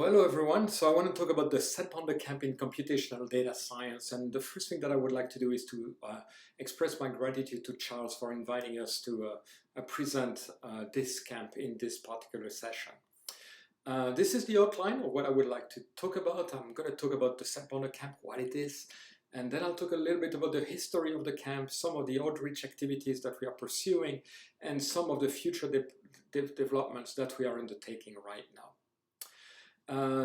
Hello everyone, so I want to talk about the Seth Bonder Camp in Computational Data Science, and the first thing that I would like to do is to express my gratitude to Charles for inviting us to present this camp in this particular session. This is the outline of what I would like to talk about. I'm going to talk about the Seth Bonder Camp, what it is, and then I'll talk a little bit about the history of the camp, some of the outreach activities that we are pursuing, and some of the future developments that we are undertaking right now.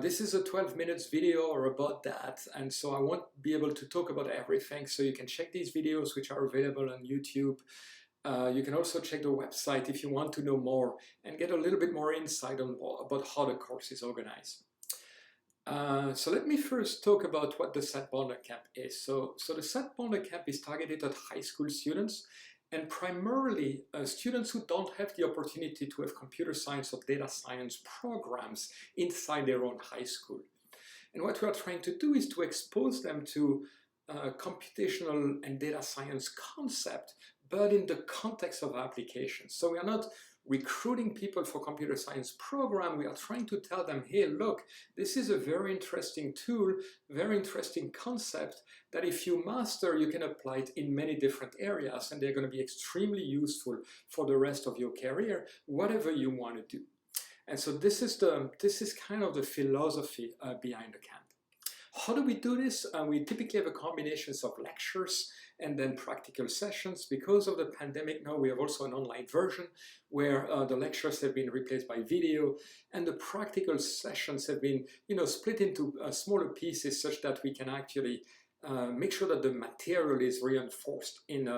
This is a 12 minutes video or about that, and so I won't be able to talk about everything, so you can check these videos which are available on YouTube. You can also check the website if you want to know more and get a little bit more insight on about how the course is organized. So let me first talk about what the Seth Bonder Camp is. So the Seth Bonder Camp is targeted at high school students, and primarily students who don't have the opportunity to have computer science or data science programs inside their own high school. And what we are trying to do is to expose them to computational and data science concept, but in the context of applications. So we are not recruiting people for computer science program. We are trying to tell them, hey, look, this is a very interesting tool, very interesting concept that if you master, you can apply it in many different areas, and they're going to be extremely useful for the rest of your career, whatever you want to do. And so this is kind of the philosophy behind the camp. How do we do this? We typically have a combination of lectures and then practical sessions. Because of the pandemic now, we have also an online version where the lectures have been replaced by video, and the practical sessions have been split into smaller pieces such that we can actually make sure that the material is reinforced in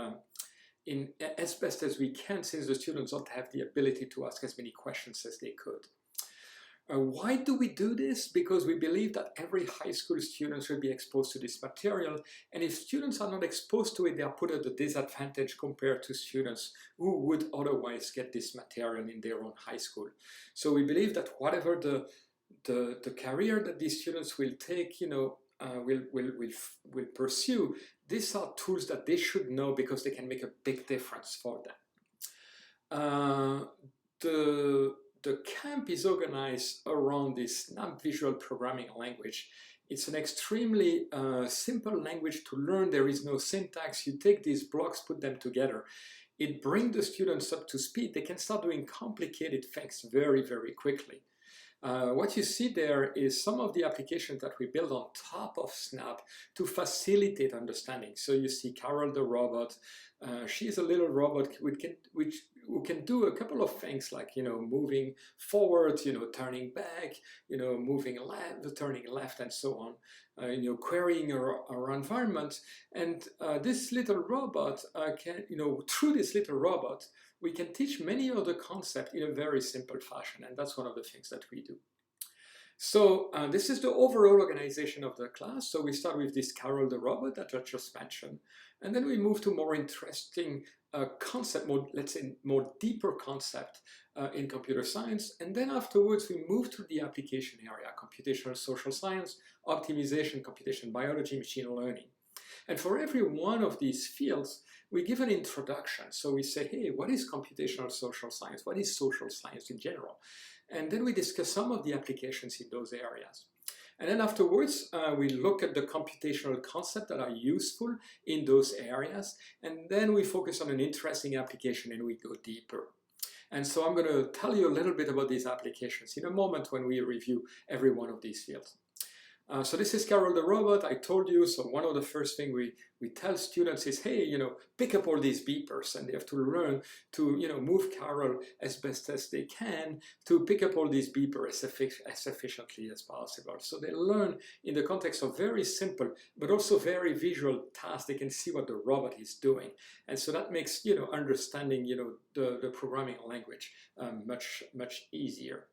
as best as we can, since the students don't have the ability to ask as many questions as they could. Why do we do this? Because we believe that every high school student should be exposed to this material, and if students are not exposed to it, they are put at a disadvantage compared to students who would otherwise get this material in their own high school. So we believe that whatever the career that these students will take, will pursue, these are tools that they should know because they can make a big difference for them. The camp is organized around this SNAP visual programming language. It's an extremely simple language to learn. There is no syntax. You take these blocks, put them together. It brings the students up to speed. They can start doing complicated things very, very quickly. What you see there is some of the applications that we build on top of SNAP to facilitate understanding. So you see Carol the robot. She's a little robot who can do a couple of things like, moving forward, turning back, moving left, turning left, and so on, querying our environment. And this little robot can, through this little robot, we can teach many other concepts in a very simple fashion, and that's one of the things that we do. So this is the overall organization of the class. So we start with this Carol the robot that I just mentioned, and then we move to more interesting concept, let's say more deeper concept in computer science, and then afterwards we move to the application area: computational social science, optimization, computation biology, machine learning. And for every one of these fields, we give an introduction. So we say, hey, what is computational social science? What is social science in general? And then we discuss some of the applications in those areas. And then afterwards, we look at the computational concepts that are useful in those areas. And then we focus on an interesting application and we go deeper. And so I'm going to tell you a little bit about these applications in a moment when we review every one of these fields. So this is Carol the robot, I told you. So one of the first things we tell students is, hey, pick up all these beepers, and they have to learn to, move Carol as best as they can to pick up all these beepers as efficiently as possible. So they learn in the context of very simple, but also very visual tasks. They can see what the robot is doing. And so that makes, understanding, the programming language much, much easier.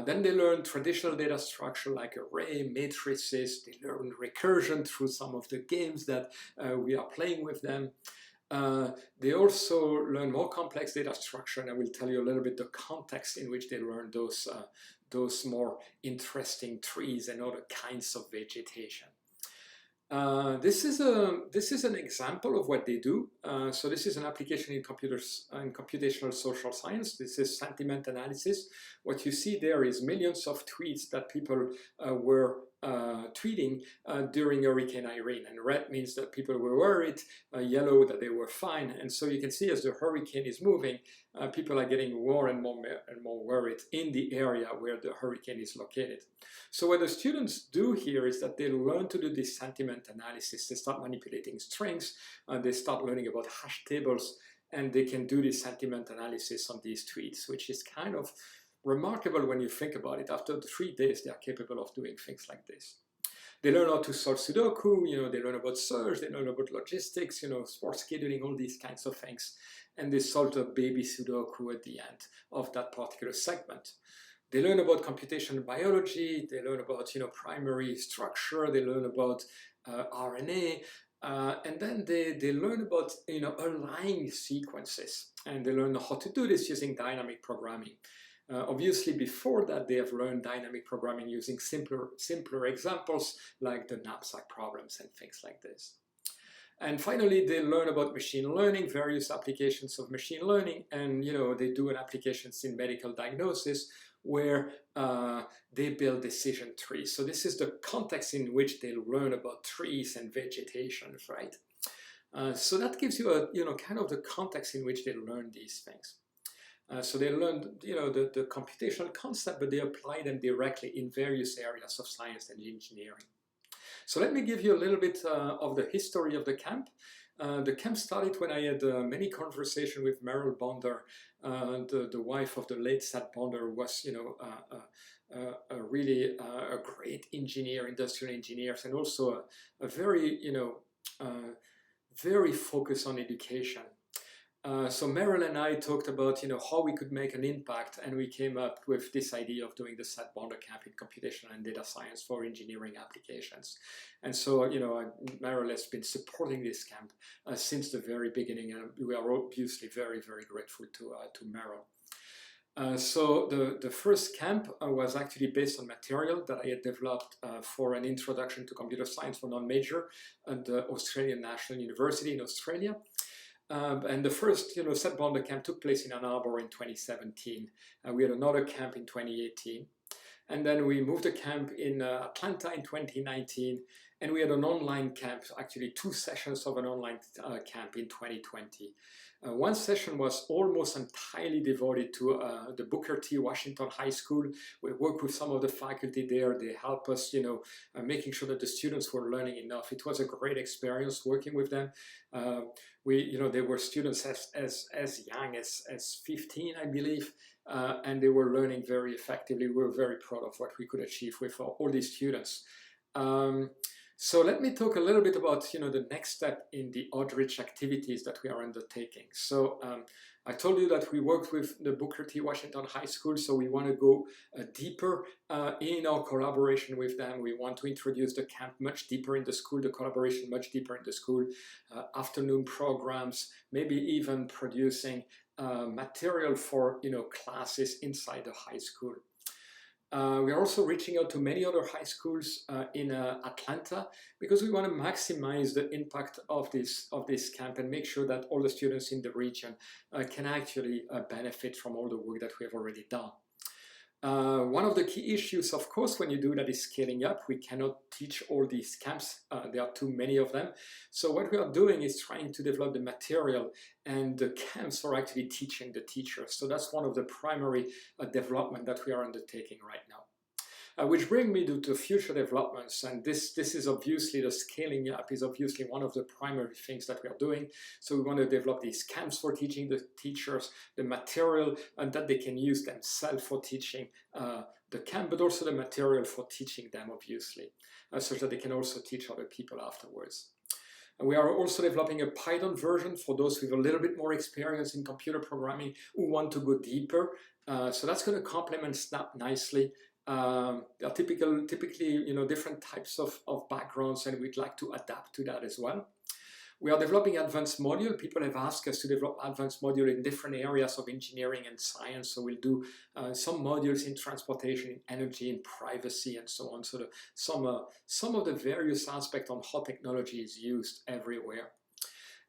Then they learn traditional data structure like array, matrices. They learn recursion through some of the games that we are playing with them. They also learn more complex data structure, and I will tell you a little bit the context in which they learn those more interesting trees and other kinds of vegetation. This is an example of what they do. So this is an application in computational social science. This is sentiment analysis. What you see there is millions of tweets that people were tweeting during Hurricane Irene. And red means that people were worried, yellow that they were fine. And so you can see as the hurricane is moving, people are getting more and more worried in the area where the hurricane is located. So what the students do here is that they learn to do this sentiment analysis. They start manipulating strings, they start learning about hash tables, and they can do this sentiment analysis on these tweets, which is kind of remarkable when you think about it. After 3 days, they are capable of doing things like this. They learn how to solve Sudoku, they learn about search, they learn about logistics, sports scheduling, all these kinds of things. And they solve a baby Sudoku at the end of that particular segment. They learn about computational biology, they learn about primary structure, they learn about RNA, and then they learn about aligning sequences, and they learn how to do this using dynamic programming. Obviously, before that, they have learned dynamic programming using simpler examples like the knapsack problems and things like this. And finally, they learn about machine learning, various applications of machine learning, and they do an applications in medical diagnosis where they build decision trees. So this is the context in which they learn about trees and vegetation, right? So that gives you a kind of the context in which they learn these things. So they learned, the computational concept, but they apply them directly in various areas of science and engineering. So let me give you a little bit of the history of the camp. The camp started when I had many conversations with Meryl Bonder, the wife of the late Seth Bonder, was, really a great engineer, industrial engineer, and also a very, very focused on education. So Meryl and I talked about, how we could make an impact, and we came up with this idea of doing the Seth Bonder Camp in Computational and Data Science for engineering applications. And so, Meryl has been supporting this camp since the very beginning, and we are obviously very, very grateful to Meryl. So the first camp was actually based on material that I had developed for an introduction to computer science for non-major at the Australian National University in Australia. And the first, Seth Bonder Camp took place in Ann Arbor in 2017. We had another camp in 2018. And then we moved a camp in Atlanta in 2019. And we had an online camp, actually 2 sessions of an online camp in 2020. One session was almost entirely devoted to the Booker T. Washington High School. We worked with some of the faculty there. They helped us, making sure that the students were learning enough. It was a great experience working with them. They were students as young as 15, I believe, and they were learning very effectively. We were very proud of what we could achieve with all these students. So let me talk a little bit about the next step in the outreach activities that we are undertaking. So I told you that we worked with the Booker T. Washington High School, so we want to go deeper in our collaboration with them. We want to introduce the camp much deeper in the school, the collaboration much deeper in the school, afternoon programs, maybe even producing material for classes inside the high school. We are also reaching out to many other high schools in Atlanta because we want to maximize the impact of this camp and make sure that all the students in the region can actually benefit from all the work that we have already done. One of the key issues, of course, when you do that is scaling up. We cannot teach all these camps. There are too many of them. So what we are doing is trying to develop the material, and the camps are actually teaching the teachers. So that's one of the primary development that we are undertaking right now. Which brings me to future developments, and this is obviously the scaling up is obviously one of the primary things that we are doing. So we want to develop these camps for teaching the teachers the material and that they can use themselves for teaching the camp, but also the material for teaching them, obviously, so that they can also teach other people afterwards. And we are also developing a Python version for those with a little bit more experience in computer programming who want to go deeper. So that's going to complement Snap nicely. There are typically different types of backgrounds, and we'd like to adapt to that as well. We are developing advanced module. People have asked us to develop advanced module in different areas of engineering and science. So we'll do some modules in transportation, in energy, in privacy, and so on. So some of the various aspects on how technology is used everywhere.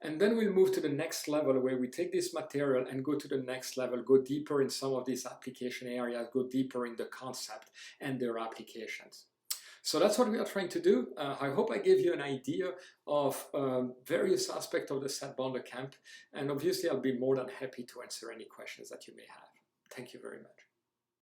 And then we'll move to the next level where we take this material and go to the next level, go deeper in some of these application areas, go deeper in the concept and their applications. So that's what we are trying to do. I hope I gave you an idea of various aspects of the Seth Bonder Camp. And obviously, I'll be more than happy to answer any questions that you may have. Thank you very much.